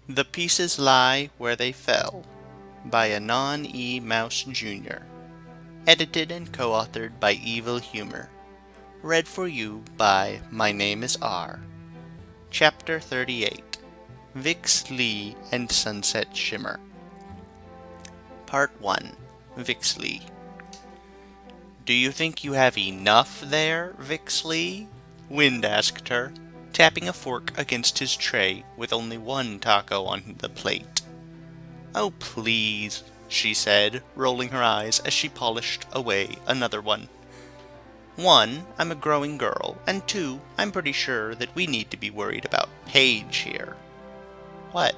The Pieces Lie Where They Fell by Anon E. Mouse Jr. Edited and co-authored by Evil Humor. Read for you by My Name is R. Chapter 38 Vix Lee and Sunset Shimmer. Part 1 Vix Lee. "Do you think you have enough there, Vix Lee?" Wind asked her, tapping a fork against his tray with only one taco on the plate. "Oh, please," she said, rolling her eyes as she polished away another one. "One, I'm a growing girl, and two, I'm pretty sure that we need to be worried about Paige here." "What?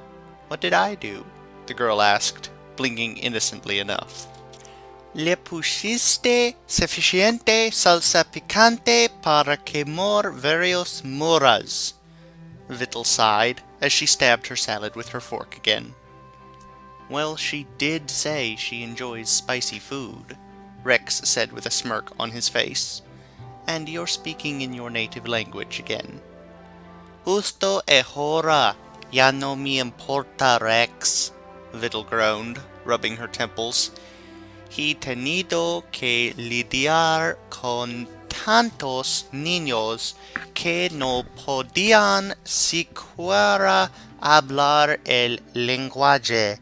What did I do?" the girl asked, blinking innocently enough. "Le pusiste suficiente salsa picante para quemar varios moras," Vittel sighed as she stabbed her salad with her fork again. "Well, she did say she enjoys spicy food," Rex said with a smirk on his face. "And you're speaking in your native language again." "Justo e hora, ya no me importa, Rex," Vittel groaned, rubbing her temples. "He tenido que lidiar con tantos niños que no podían siquiera hablar el lenguaje,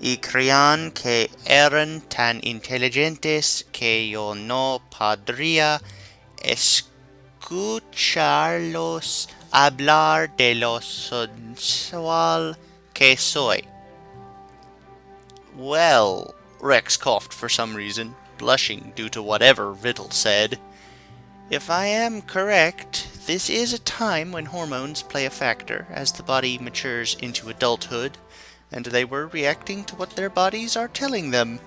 y creían que eran tan inteligentes que yo no podría escucharlos hablar de lo sensual que soy." "Well," Rex coughed for some reason, blushing due to whatever Vittel said, "if I am correct, this is a time when hormones play a factor as the body matures into adulthood, and they were reacting to what their bodies are telling them."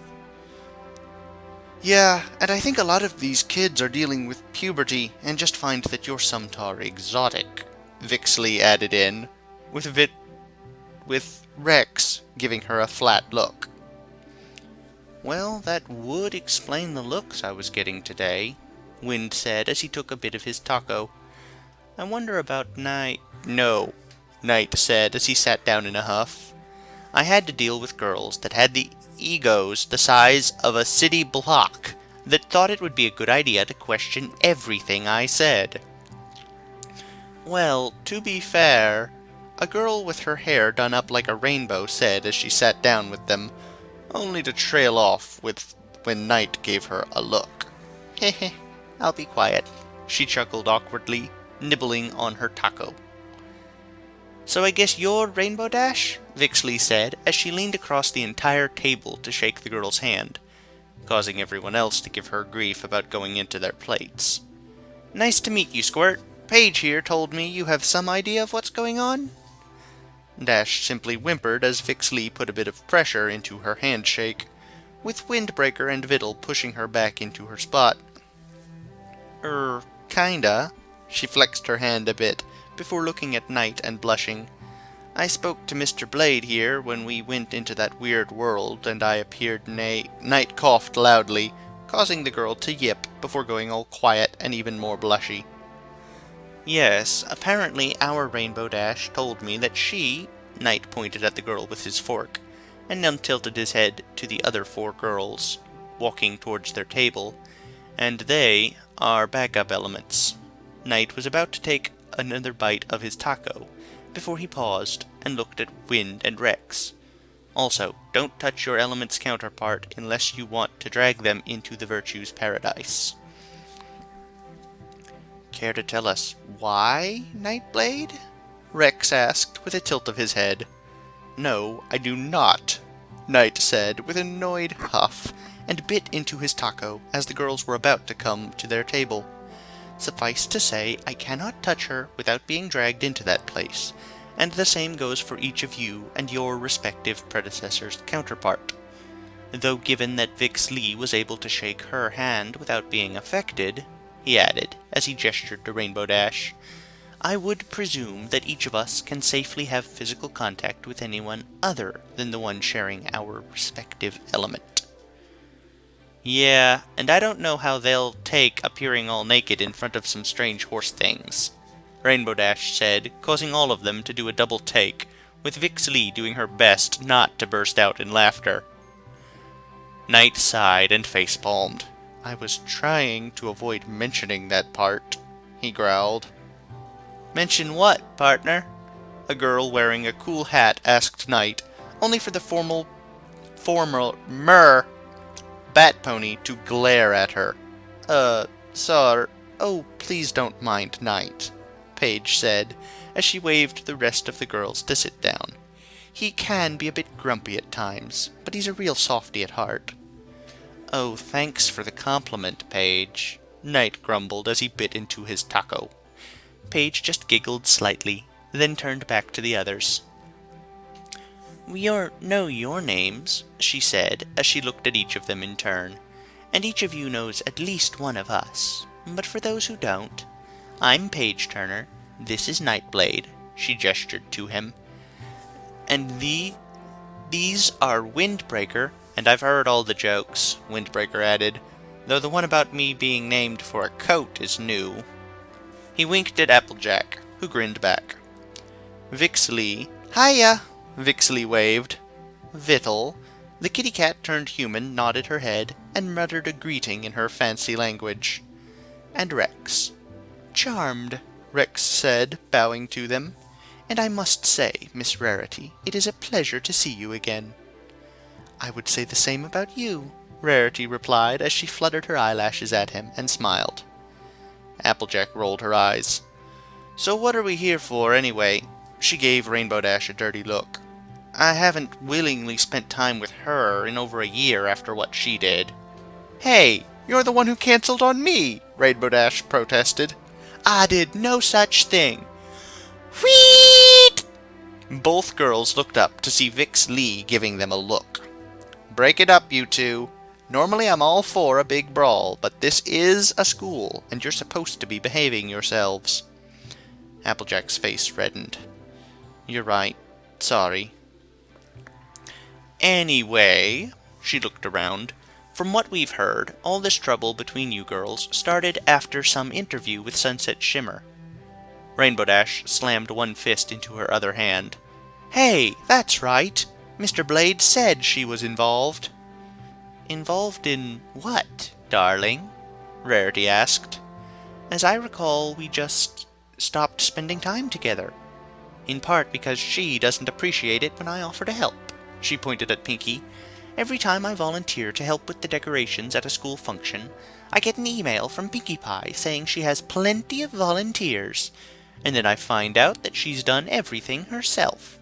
"Yeah, and I think a lot of these kids are dealing with puberty and just find that your sumtar exotic," Vixley added in, with Rex giving her a flat look. "Well, that would explain the looks I was getting today," Wind said as he took a bit of his taco. "I wonder about Night—" "No," Knight said as he sat down in a huff. "I had to deal with girls that had the egos the size of a city block, that thought it would be a good idea to question everything I said." "Well, to be fair," a girl with her hair done up like a rainbow said as she sat down with them, only to trail off when Knight gave her a look. "Heh, I'll be quiet," she chuckled awkwardly, nibbling on her taco. "So I guess you're Rainbow Dash?" Vixley said as she leaned across the entire table to shake the girl's hand, causing everyone else to give her grief about going into their plates. "Nice to meet you, Squirt. Paige here told me you have some idea of what's going on?" Dash simply whimpered as Vixley put a bit of pressure into her handshake, with Windbreaker and Vittel pushing her back into her spot. Kinda." She flexed her hand a bit, before looking at Knight and blushing. "I spoke to Mr. Blade here when we went into that weird world, and I appeared Knight coughed loudly, causing the girl to yip before going all quiet and even more blushy. "Yes, apparently our Rainbow Dash told me that she—" Knight pointed at the girl with his fork, and then tilted his head to the other four girls, walking towards their table, "and they are backup elements." Knight was about to take another bite of his taco, before he paused and looked at Wind and Rex. "Also, don't touch your element's counterpart unless you want to drag them into the Virtue's Paradise." "Care to tell us why, Nightblade?" Rex asked with a tilt of his head. "No, I do not," Knight said with an annoyed huff, and bit into his taco as the girls were about to come to their table. "Suffice to say, I cannot touch her without being dragged into that place, and the same goes for each of you and your respective predecessor's counterpart. Though given that Vix Lee was able to shake her hand without being affected," he added, as he gestured to Rainbow Dash, "I would presume that each of us can safely have physical contact with anyone other than the one sharing our respective element." "Yeah, and I don't know how they'll take appearing all naked in front of some strange horse things," Rainbow Dash said, causing all of them to do a double take, with Vix Lee doing her best not to burst out in laughter. Knight sighed and facepalmed. I was trying to avoid mentioning that part, he growled. Mention what, partner? A girl wearing a cool hat asked Knight, only for the former Bat Pony to glare at her. Sir, oh, please don't mind Knight, Paige said, as she waved the rest of the girls to sit down. He can be a bit grumpy at times, but he's a real softy at heart. Oh, thanks for the compliment, Paige, Knight grumbled as he bit into his taco. Paige just giggled slightly, then turned back to the others. We know your names, she said, as she looked at each of them in turn, and each of you knows at least one of us. But for those who don't, I'm Paige Turner, this is Nightblade, she gestured to him, and these are Windbreaker, and I've heard all the jokes, Windbreaker added, though the one about me being named for a coat is new. He winked at Applejack, who grinned back. Vix Lee, hiya, Vix Lee waved. Vittle, the kitty cat turned human, nodded her head, and muttered a greeting in her fancy language. And Rex. Charmed, Rex said, bowing to them. And I must say, Miss Rarity, it is a pleasure to see you again. I would say the same about you, Rarity replied as she fluttered her eyelashes at him and smiled. Applejack rolled her eyes. So what are we here for, anyway? She gave Rainbow Dash a dirty look. I haven't willingly spent time with her in over a year after what she did. Hey, you're the one who canceled on me, Rainbow Dash protested. I did no such thing. Wheat! Both girls looked up to see Vix Lee giving them a look. Break it up, you two. Normally I'm all for a big brawl, but this is a school, and you're supposed to be behaving yourselves. Applejack's face reddened. You're right. Sorry. Anyway, she looked around. From what we've heard, all this trouble between you girls started after some interview with Sunset Shimmer. Rainbow Dash slammed one fist into her other hand. Hey, that's right. Mr. Blade said she was involved. Involved in what, darling? Rarity asked. As I recall, we just stopped spending time together. In part because she doesn't appreciate it when I offer to help. She pointed at Pinkie. Every time I volunteer to help with the decorations at a school function, I get an email from Pinkie Pie saying she has plenty of volunteers, and then I find out that she's done everything herself.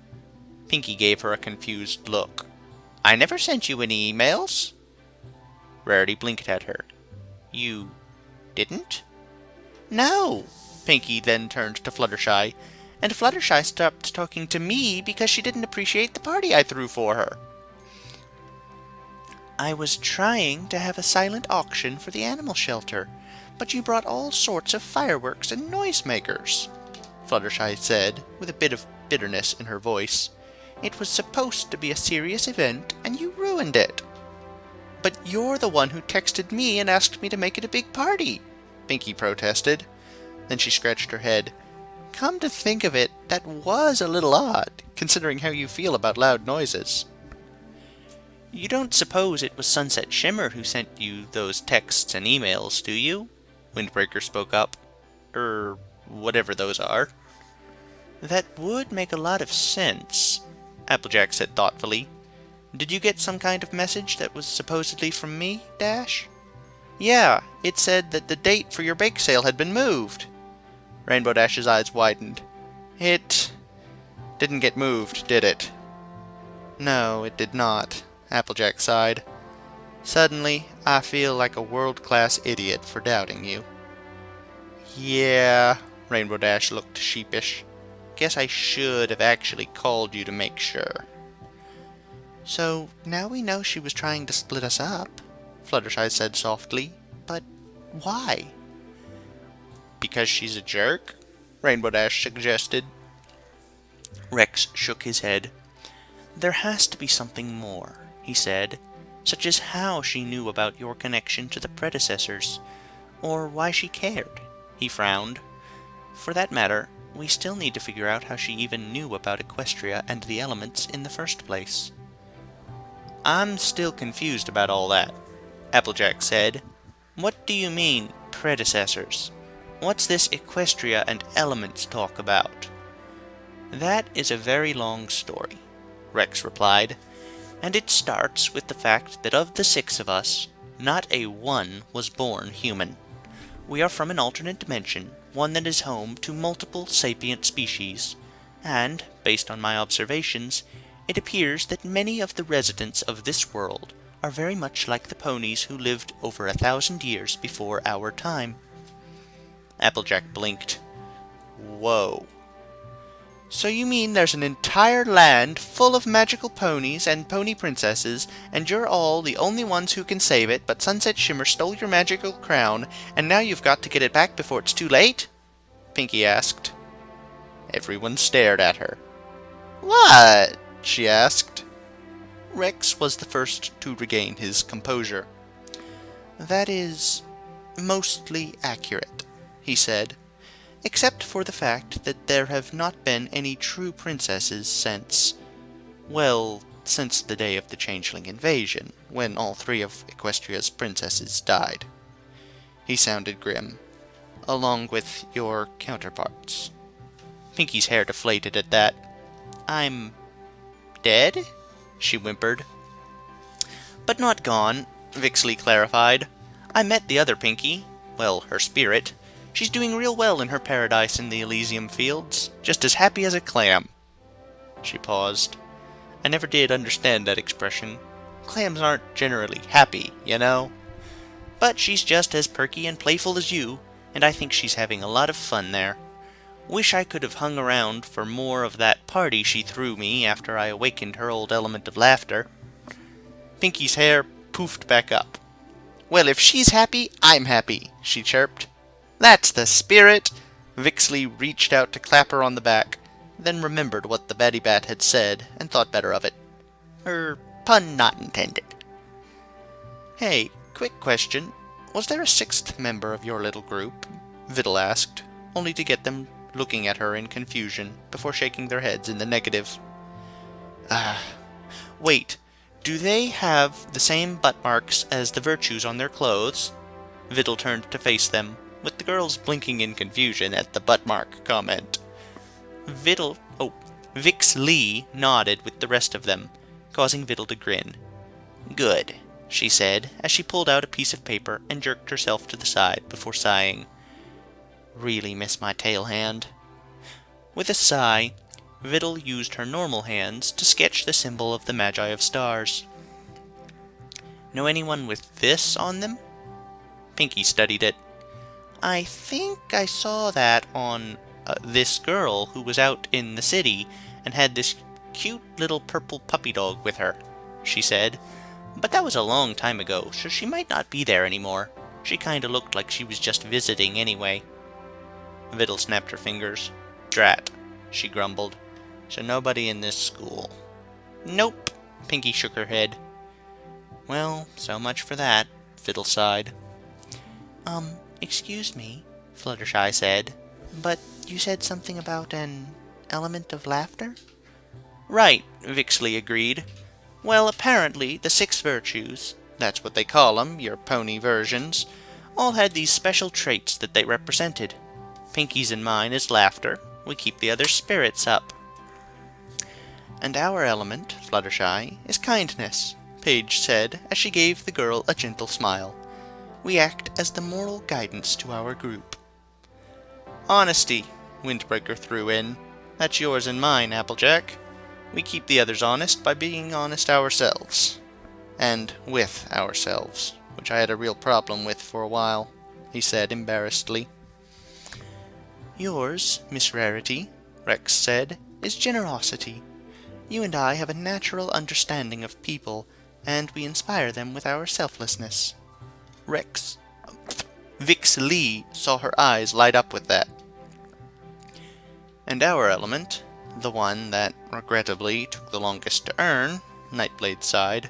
Pinkie gave her a confused look. I never sent you any emails. Rarity blinked at her. You didn't? No. Pinkie then turned to Fluttershy, and Fluttershy stopped talking to me because she didn't appreciate the party I threw for her. I was trying to have a silent auction for the animal shelter, but you brought all sorts of fireworks and noisemakers, Fluttershy said, with a bit of bitterness in her voice. It was supposed to be a serious event, and you ruined it. But you're the one who texted me and asked me to make it a big party, Pinkie protested. Then she scratched her head. Come to think of it, that was a little odd, considering how you feel about loud noises. You don't suppose it was Sunset Shimmer who sent you those texts and emails, do you? Windbreaker spoke up. Whatever those are. That would make a lot of sense, Applejack said thoughtfully. Did you get some kind of message that was supposedly from me, Dash? Yeah, it said that the date for your bake sale had been moved. Rainbow Dash's eyes widened. It didn't get moved, did it? No, it did not, Applejack sighed. Suddenly, I feel like a world-class idiot for doubting you. Yeah, Rainbow Dash looked sheepish. Guess I should have actually called you to make sure. So, now we know she was trying to split us up, Fluttershy said softly. But why? Because she's a jerk? Rainbow Dash suggested. Rex shook his head. There has to be something more, he said, such as how she knew about your connection to the predecessors, or why she cared. He frowned. For that matter, we still need to figure out how she even knew about Equestria and the elements in the first place. I'm still confused about all that, Applejack said. What do you mean, predecessors? What's this Equestria and elements talk about? That is a very long story, Rex replied, and it starts with the fact that of the 6 of us, not a one was born human. We are from an alternate dimension, one that is home to multiple sapient species, and, based on my observations, it appears that many of the residents of this world are very much like the ponies who lived over 1,000 years before our time. Applejack blinked. Whoa. So you mean there's an entire land full of magical ponies and pony princesses, and you're all the only ones who can save it, but Sunset Shimmer stole your magical crown, and now you've got to get it back before it's too late? Pinkie asked. Everyone stared at her. What? She asked. Rex was the first to regain his composure. That is mostly accurate, he said, except for the fact that there have not been any true princesses since the day of the Changeling invasion, when all 3 of Equestria's princesses died. He sounded grim, along with your counterparts. Pinkie's hair deflated at that. I'm dead? She whimpered. But not gone, Vixley clarified. I met the other Pinkie, well, her spirit. She's doing real well in her paradise in the Elysium fields, just as happy as a clam. She paused. I never did understand that expression. Clams aren't generally happy, you know. But she's just as perky and playful as you, and I think she's having a lot of fun there. Wish I could have hung around for more of that party she threw me after I awakened her old element of laughter. Pinkie's hair poofed back up. Well, if she's happy, I'm happy, she chirped. That's the spirit! Vixley reached out to clap her on the back, then remembered what the Batty Bat had said and thought better of it. Pun not intended. Hey, quick question. Was there a 6th member of your little group? Vidal asked, only to get them looking at her in confusion before shaking their heads in the negative. Wait, do they have the same butt marks as the virtues on their clothes? Vidal turned to face them, with the girls blinking in confusion at the butt mark comment. Vix Lee nodded with the rest of them, causing Vidal to grin. Good, she said, as she pulled out a piece of paper and jerked herself to the side before sighing. Really miss my tail hand. With a sigh, Vidal used her normal hands to sketch the symbol of the Magi of Stars. Know anyone with this on them? Pinkie studied it. I think I saw that on this girl who was out in the city and had this cute little purple puppy dog with her, she said. But that was a long time ago, so she might not be there anymore. She kinda looked like she was just visiting anyway. Vidal snapped her fingers. Drat, she grumbled. So nobody in this school. Nope, Pinkie shook her head. Well, so much for that, Vidal sighed. Excuse me, Fluttershy said, but you said something about an element of laughter? Right, Vixley agreed. Well, apparently the 6 virtues, that's what they call 'em, your pony versions, all had these special traits that they represented. Pinkie's and mine is laughter. We keep the other spirits up. And our element, Fluttershy, is kindness, Paige said as she gave the girl a gentle smile. We act as the moral guidance to our group. Honesty, Windbreaker threw in. That's yours and mine, Applejack. We keep the others honest by being honest ourselves. And with ourselves, which I had a real problem with for a while, he said embarrassedly. Yours, Miss Rarity, Rex said, is generosity. You and I have a natural understanding of people, and we inspire them with our selflessness. Vix Lee saw her eyes light up with that. And our element, the one that, regrettably, took the longest to earn, Nightblade sighed.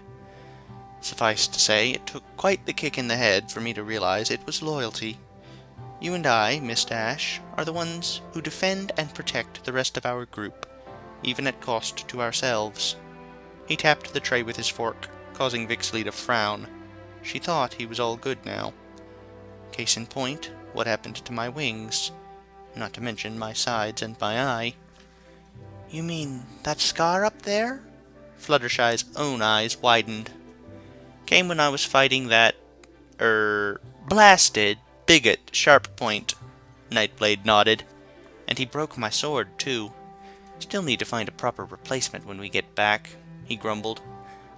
Suffice to say, it took quite the kick in the head for me to realize it was loyalty. You and I, Miss Dash, are the ones who defend and protect the rest of our group, even at cost to ourselves." He tapped the tray with his fork, causing Vixley to frown. She thought he was all good now. Case in point, what happened to my wings? Not to mention my sides and my eye. "You mean that scar up there?" Fluttershy's own eyes widened. "Came when I was fighting that, blasted bigot Sharppoint." Nightblade nodded. "And he broke my sword, too. Still need to find a proper replacement when we get back," he grumbled.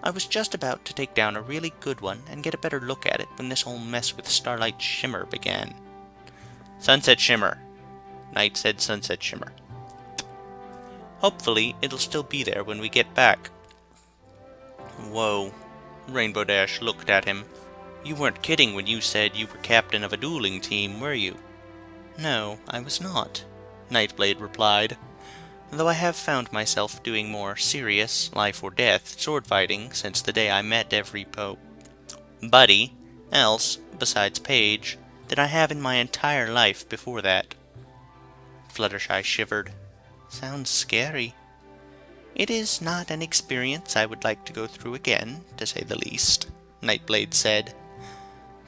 "I was just about to take down a really good one and get a better look at it when this whole mess with Starlight Shimmer began." "Sunset Shimmer." Night said Sunset Shimmer. "Hopefully it'll still be there when we get back." "Whoa." Rainbow Dash looked at him. "You weren't kidding when you said you were captain of a dueling team, were you?" "No, I was not," Nightblade replied, "though I have found myself doing more serious, life-or-death sword fighting since the day I met every buddy else, besides Paige, that I have in my entire life before that." Fluttershy shivered. "Sounds scary." "It is not an experience I would like to go through again, to say the least," Nightblade said.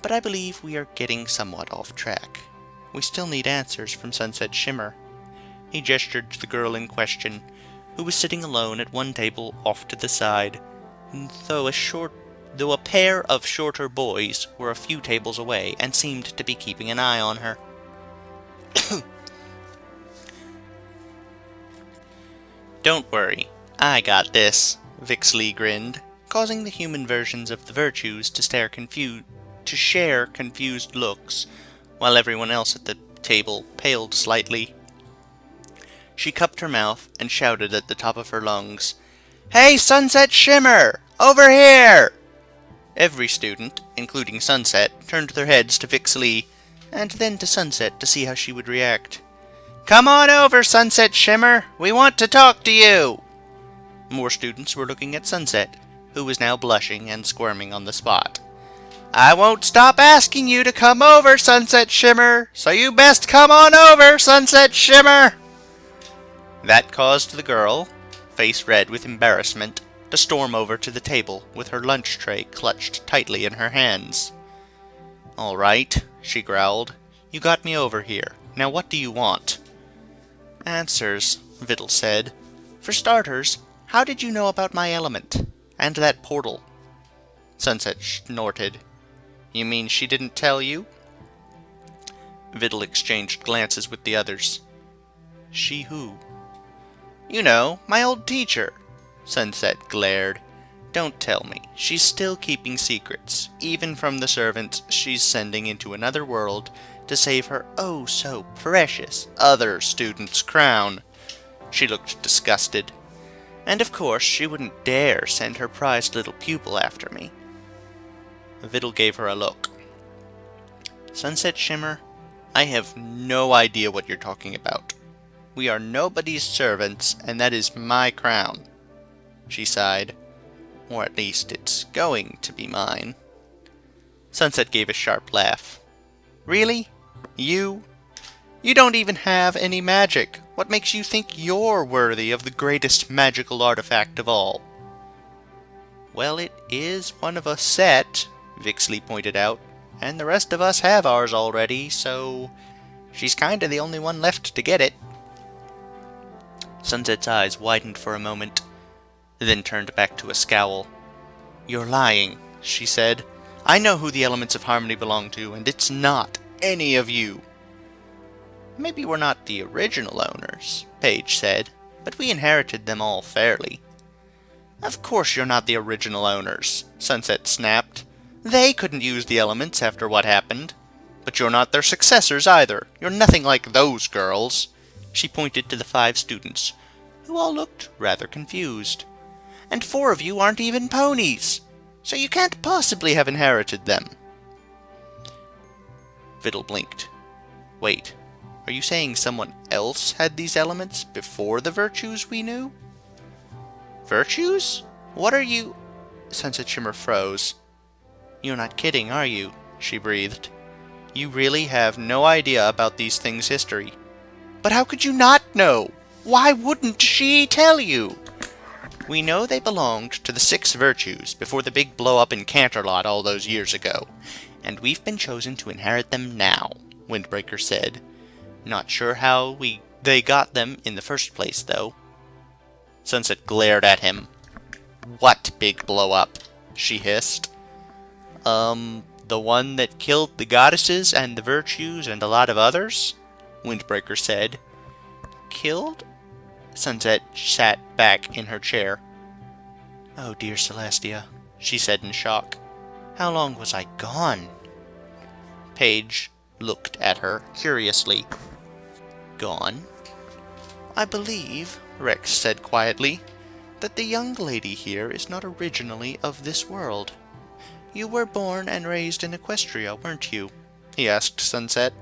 "But I believe we are getting somewhat off track. We still need answers from Sunset Shimmer." He gestured to the girl in question, who was sitting alone at one table off to the side, though a pair of shorter boys were a few tables away and seemed to be keeping an eye on her. "Don't worry, I got this," Vixley grinned, causing the human versions of the virtues to share confused looks, while everyone else at the table paled slightly. She cupped her mouth and shouted at the top of her lungs, "Hey, Sunset Shimmer! Over here!" Every student, including Sunset, turned their heads to Vixley, and then to Sunset to see how she would react. "Come on over, Sunset Shimmer! We want to talk to you!" More students were looking at Sunset, who was now blushing and squirming on the spot. "I won't stop asking you to come over, Sunset Shimmer, so you best come on over, Sunset Shimmer!" That caused the girl, face red with embarrassment, to storm over to the table with her lunch tray clutched tightly in her hands. "All right," she growled. "You got me over here. Now what do you want?" "Answers," Vittle said. "For starters, how did you know about my element? And that portal?" Sunset snorted. "You mean she didn't tell you?" Vittle exchanged glances with the others. "She who?" "You know, my old teacher." Sunset glared. "Don't tell me. She's still keeping secrets, even from the servants she's sending into another world to save her oh-so-precious other student's crown." She looked disgusted. "And of course she wouldn't dare send her prized little pupil after me." Vittle gave her a look. "Sunset Shimmer, I have no idea what you're talking about. We are nobody's servants, and that is my crown." She sighed. "Or at least it's going to be mine." Sunset gave a sharp laugh. "Really? You? You don't even have any magic. What makes you think you're worthy of the greatest magical artifact of all?" "Well, it is one of a set," Vixley pointed out, "and the rest of us have ours already, so she's kinda the only one left to get it." Sunset's eyes widened for a moment, then turned back to a scowl. "You're lying," she said. "I know who the elements of harmony belong to, and it's not any of you." "Maybe we're not the original owners," Paige said, "but we inherited them all fairly." "Of course you're not the original owners," Sunset snapped. "They couldn't use the elements after what happened. But you're not their successors either. You're nothing like those girls." She pointed to the 5 students, who all looked rather confused. "And 4 of you aren't even ponies, so you can't possibly have inherited them." Vittle blinked. "Wait, are you saying someone else had these elements before the virtues we knew?" "Virtues? What are you—" Sunset Shimmer froze. "You're not kidding, are you?" she breathed. You really have no idea about these things' history. But how could you not know? Why wouldn't she tell you? We know they belonged to the 6 virtues before the big blow-up in Canterlot all those years ago, and we've been chosen to inherit them now, Windbreaker said. Not sure how they got them in the first place, though. Sunset glared at him. What big blow-up? She hissed. The one that killed the goddesses and the virtues and a lot of others? Windbreaker said. Killed? Sunset sat back in her chair. Oh dear Celestia, she said in shock. How long was I gone? Paige looked at her curiously. Gone? I believe, Rex said quietly, that the young lady here is not originally of this world. You were born and raised in Equestria, weren't you? He asked Sunset.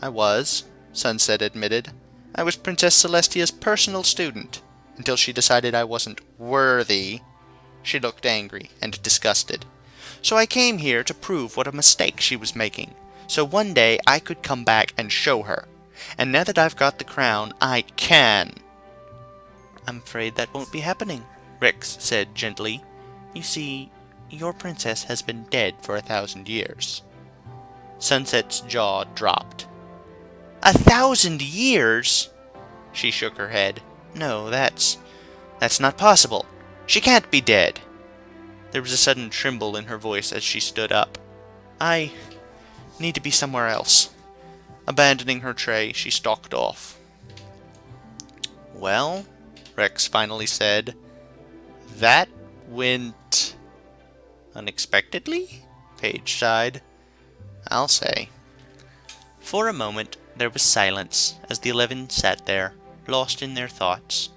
I was, Sunset admitted. I was Princess Celestia's personal student, until she decided I wasn't worthy. She looked angry and disgusted. So I came here to prove what a mistake she was making, so one day I could come back and show her. And now that I've got the crown, I can. I'm afraid that won't be happening, Rex said gently. You see, your princess has been dead for 1,000 years. Sunset's jaw dropped. 1,000 years? She shook her head. No, that's not possible. She can't be dead. There was a sudden tremble in her voice as she stood up. I need to be somewhere else. Abandoning her tray, she stalked off. Well, Rex finally said, that went unexpectedly? Paige sighed. I'll say. For a moment, there was silence as the 11 sat there, lost in their thoughts.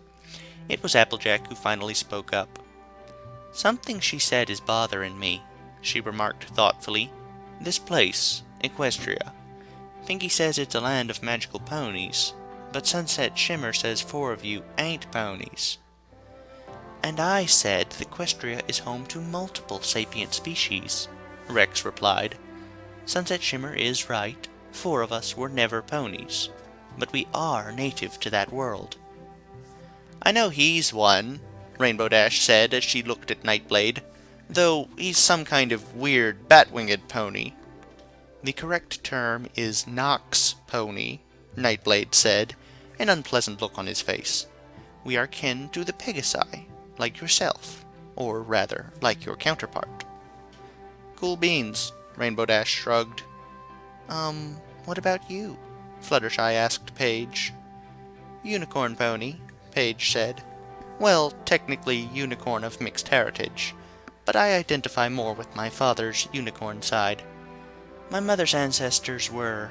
It was Applejack who finally spoke up. Something she said is bothering me, she remarked thoughtfully. This place, Equestria. Pinky says it's a land of magical ponies, but Sunset Shimmer says 4 of you ain't ponies. And I said that Equestria is home to multiple sapient species, Rex replied. Sunset Shimmer is right. 4 of us were never ponies, but we are native to that world. I know he's one, Rainbow Dash said as she looked at Nightblade, though he's some kind of weird bat-winged pony. The correct term is Nox pony, Nightblade said, an unpleasant look on his face. We are kin to the Pegasi, like yourself, or rather, like your counterpart. Cool beans, Rainbow Dash shrugged. What about you? Fluttershy asked Paige. Unicorn pony, Paige said. Well, technically unicorn of mixed heritage, but I identify more with my father's unicorn side. My mother's ancestors were,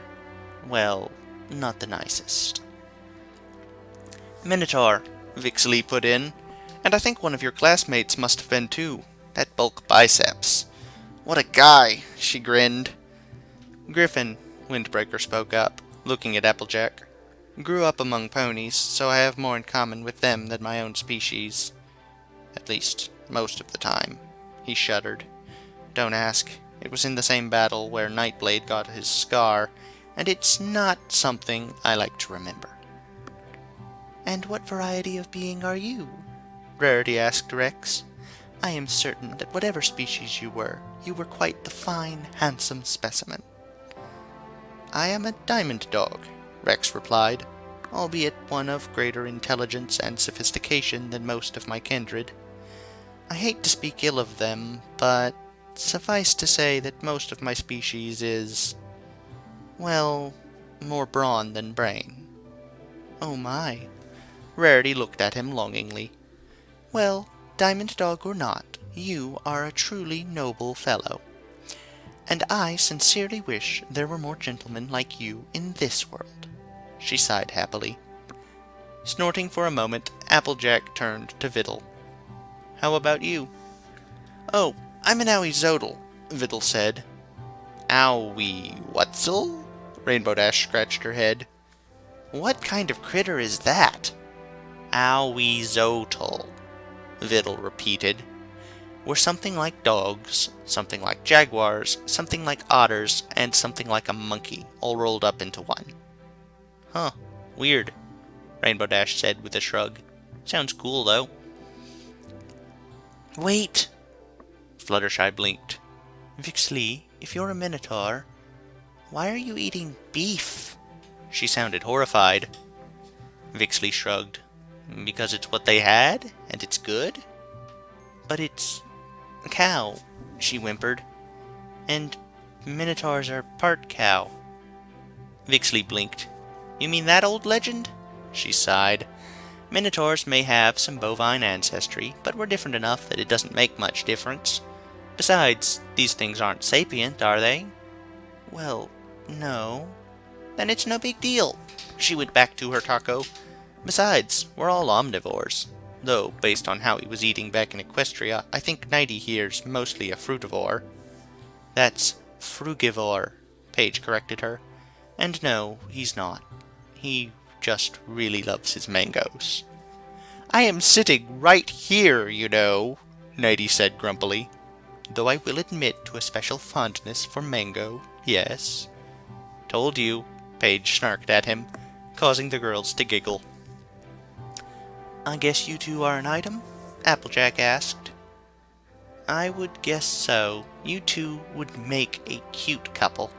well, not the nicest. Minotaur, Vixley put in, and I think one of your classmates must have been too. That bulk biceps. What a guy, she grinned. Griffin, Windbreaker spoke up, looking at Applejack. Grew up among ponies, so I have more in common with them than my own species. At least, most of the time. He shuddered. Don't ask. It was in the same battle where Nightblade got his scar, and it's not something I like to remember. And what variety of being are you? Rarity asked Rex. I am certain that whatever species you were quite the fine, handsome specimen. I am a diamond dog, Rex replied, albeit one of greater intelligence and sophistication than most of my kindred. I hate to speak ill of them, but suffice to say that most of my species is, well, more brawn than brain. Oh my. Rarity looked at him longingly. Well, diamond dog or not, you are a truly noble fellow. And I sincerely wish there were more gentlemen like you in this world. She sighed happily. Snorting for a moment, Applejack turned to Viddle. How about you? Oh, I'm an owie Zodal, Viddle said. Owie Whatzel? Rainbow Dash scratched her head. What kind of critter is that? Owie Zotal, Viddle repeated. We're something like dogs, something like jaguars, something like otters, and something like a monkey, all rolled up into one. Huh, weird, Rainbow Dash said with a shrug. Sounds cool, though. Wait! Fluttershy blinked. Vixley, if you're a minotaur, why are you eating beef? She sounded horrified. Vixley shrugged. Because it's what they had, and it's good? But it's a cow, she whimpered. And minotaurs are part cow. Vixley blinked. You mean that old legend? She sighed. Minotaurs may have some bovine ancestry, but we're different enough that it doesn't make much difference. Besides, these things aren't sapient, are they? Well, no. Then it's no big deal. She went back to her taco. Besides, we're all omnivores. Though, based on how he was eating back in Equestria, I think Nighty here's mostly a frutivore. That's frugivore, Paige corrected her. And no, he's not. He just really loves his mangoes. I am sitting right here, you know, Nighty said grumpily. Though I will admit to a special fondness for mango, yes. Told you, Paige snarked at him, causing the girls to giggle. I guess you two are an item? Applejack asked. I would guess so. You two would make a cute couple,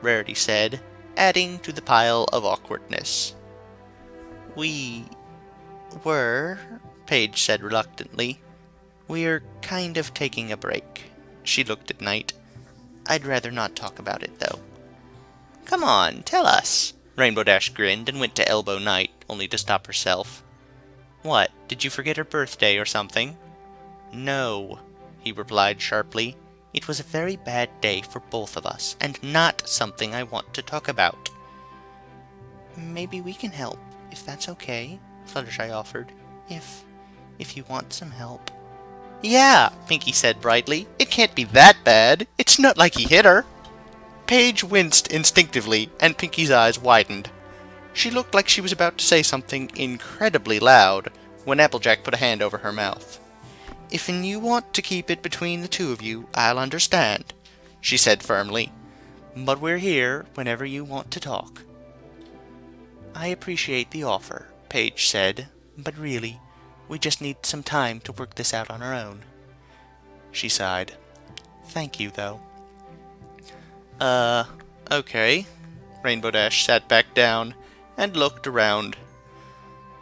Rarity said, adding to the pile of awkwardness. We were, Paige said reluctantly. We're kind of taking a break. She looked at Knight. I'd rather not talk about it, though. Come on, tell us. Rainbow Dash grinned and went to elbow Knight, only to stop herself. What, did you forget her birthday or something? No, he replied sharply. It was a very bad day for both of us, and not something I want to talk about. Maybe we can help, if that's okay, Fluttershy offered. If you want some help. Yeah, Pinky said brightly. It can't be that bad. It's not like he hit her. Paige winced instinctively, and Pinky's eyes widened. She looked like she was about to say something incredibly loud when Applejack put a hand over her mouth. If you want to keep it between the two of you, I'll understand, she said firmly. But we're here whenever you want to talk. I appreciate the offer, Paige said, but really, we just need some time to work this out on our own. She sighed. Thank you, though. Okay. Rainbow Dash sat back down and looked around.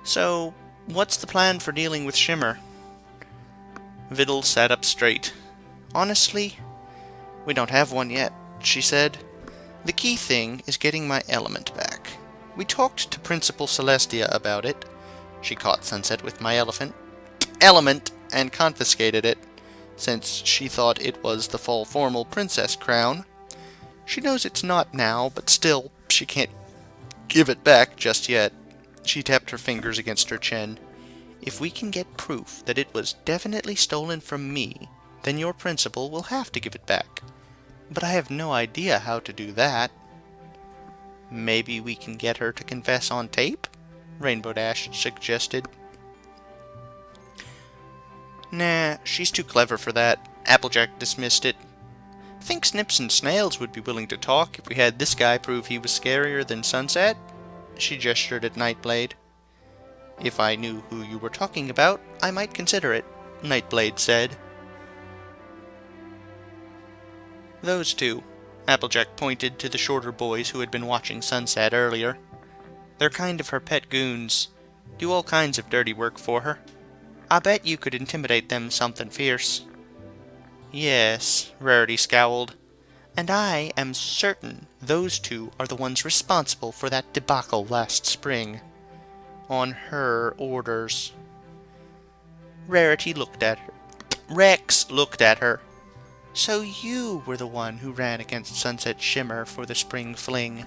So, what's the plan for dealing with Shimmer? Viddle sat up straight. Honestly, we don't have one yet, she said. The key thing is getting my element back. We talked to Principal Celestia about it. She caught Sunset with my element and confiscated it, since she thought it was the full formal princess crown. She knows it's not now, but still, she can't give it back just yet. She tapped her fingers against her chin. If we can get proof that it was definitely stolen from me, then your principal will have to give it back. But I have no idea how to do that. Maybe we can get her to confess on tape? Rainbow Dash suggested. Nah, she's too clever for that. Applejack dismissed it. Think Snips and Snails would be willing to talk if we had this guy prove he was scarier than Sunset? She gestured at Nightblade. If I knew who you were talking about, I might consider it, Nightblade said. Those two. Applejack pointed to the shorter boys who had been watching Sunset earlier. They're kind of her pet goons. Do all kinds of dirty work for her. I bet you could intimidate them something fierce. Yes, Rarity scowled. And I am certain those two are the ones responsible for that debacle last spring. On her orders. Rarity looked at her. Rex looked at her. So you were the one who ran against Sunset Shimmer for the spring fling.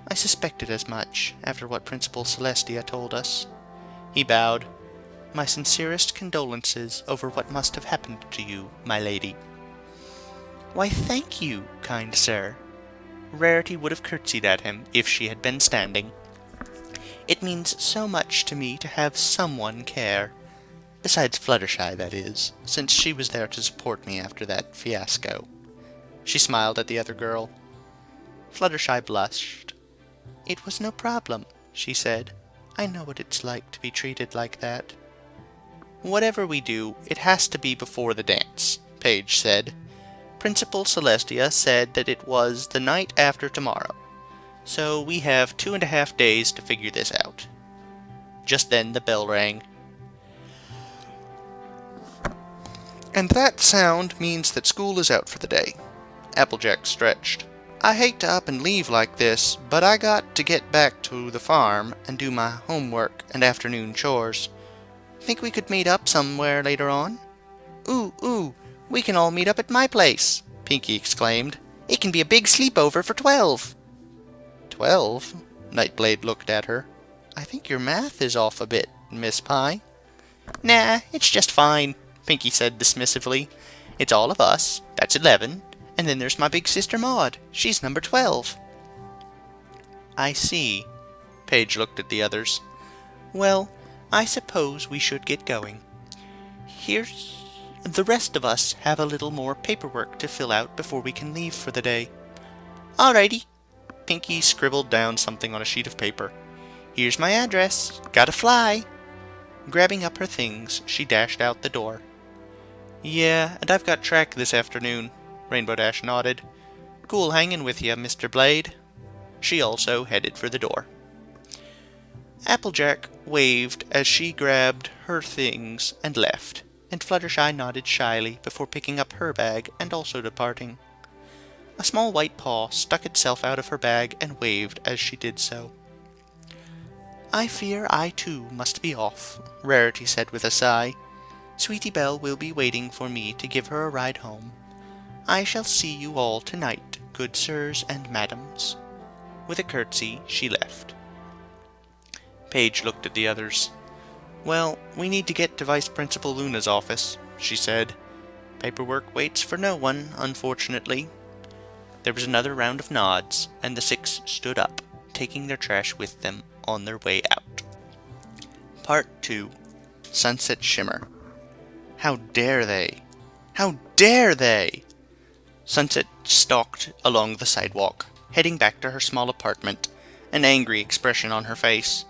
I suspected as much, after what Principal Celestia told us. He bowed. My sincerest condolences over what must have happened to you, my lady. Why, thank you, kind sir. Rarity would have curtsied at him if she had been standing. It means so much to me to have someone care. Besides Fluttershy, that is, since she was there to support me after that fiasco. She smiled at the other girl. Fluttershy blushed. It was no problem, she said. I know what it's like to be treated like that. Whatever we do, it has to be before the dance, Paige said. Principal Celestia said that it was the night after tomorrow, so we have 2.5 days to figure this out. Just then the bell rang. And that sound means that school is out for the day. Applejack stretched. I hate to up and leave like this, but I got to get back to the farm and do my homework and afternoon chores. Think we could meet up somewhere later on? Ooh, we can all meet up at my place, Pinky exclaimed. It can be a big sleepover for 12. 12? Nightblade looked at her. I think your math is off a bit, Miss Pie. Nah, it's just fine, Pinky said dismissively. It's all of us, that's 11, and then there's my big sister Maud, she's number 12. I see. Paige looked at the others. Well, I suppose we should get going. The rest of us have a little more paperwork to fill out before we can leave for the day. Alrighty. Pinky scribbled down something on a sheet of paper. Here's my address. Gotta fly. Grabbing up her things, she dashed out the door. Yeah, and I've got track this afternoon, Rainbow Dash nodded. Cool hanging with you, Mr. Blade. She also headed for the door. Applejack waved as she grabbed her things and left, and Fluttershy nodded shyly before picking up her bag and also departing. A small white paw stuck itself out of her bag and waved as she did so. I fear I too must be off, Rarity said with a sigh. Sweetie Belle will be waiting for me to give her a ride home. I shall see you all tonight, good sirs and madams. With a curtsy, she left. Paige looked at the others. Well, we need to get to Vice Principal Luna's office, she said. Paperwork waits for no one, unfortunately. There was another round of nods, and the 6 stood up, taking their trash with them on their way out. Part 2. Sunset Shimmer. How dare they? How dare they? Sunset stalked along the sidewalk, heading back to her small apartment, an angry expression on her face.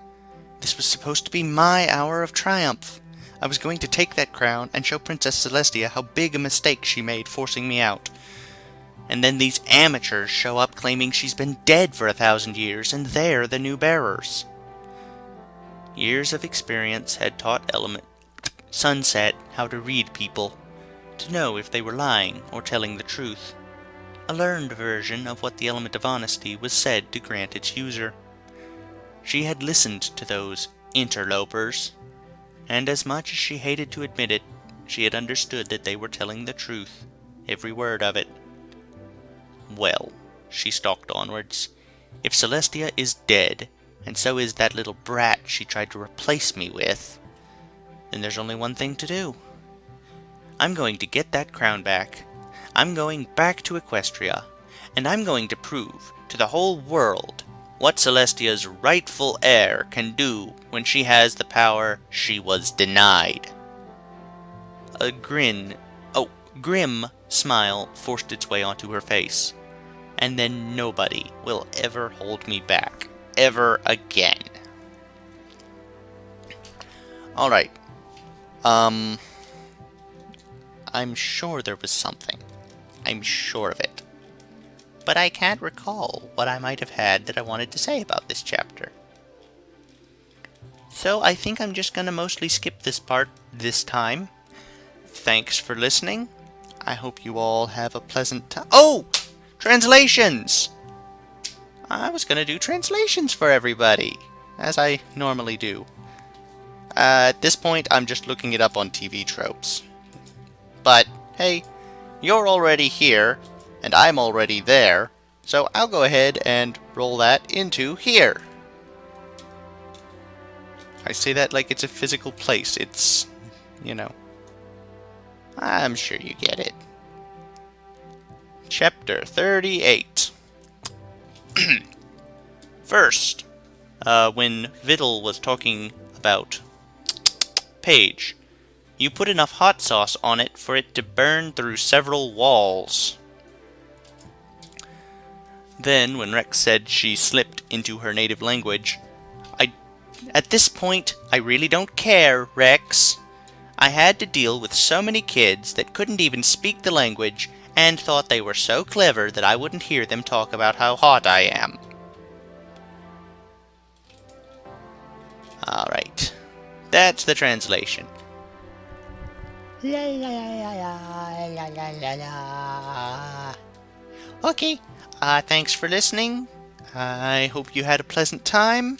This was supposed to be my hour of triumph. I was going to take that crown and show Princess Celestia how big a mistake she made forcing me out. And then these amateurs show up claiming she's been dead for 1,000 years, and they're the new bearers. Years of experience had taught Sunset how to read people, to know if they were lying or telling the truth. A learned version of what the element of honesty was said to grant its user. She had listened to those interlopers, and as much as she hated to admit it, she had understood that they were telling the truth, every word of it. Well, she stalked onwards, if Celestia is dead, and so is that little brat she tried to replace me with, then there's only one thing to do. I'm going to get that crown back. I'm going back to Equestria, and I'm going to prove to the whole world what Celestia's rightful heir can do when she has the power she was denied. A grim smile forced its way onto her face, and then nobody will ever hold me back, ever again. Alright, I'm sure there was something. I'm sure of it. But I can't recall what I might have had that I wanted to say about this chapter. So I think I'm just gonna mostly skip this part this time. Thanks for listening. I hope you all have a pleasant time. Oh! Translations! I was gonna do translations for everybody, as I normally do. At this point, I'm just looking it up on TV tropes. But, hey, you're already here, and I'm already there, so I'll go ahead and roll that into here. I say that like it's a physical place. It's, I'm sure you get it. Chapter 38. First, when Vidal was talking about Paige, You put enough hot sauce on it for it to burn through several walls. Then, when Rex said she slipped into her native language, At this point, I really don't care, Rex. I had to deal with so many kids that couldn't even speak the language and thought they were so clever that I wouldn't hear them talk about how hot I am. Alright, that's the translation. La la la la la la la. Okay, thanks for listening. I hope you had a pleasant time.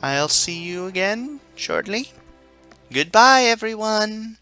I'll see you again shortly. Goodbye, everyone.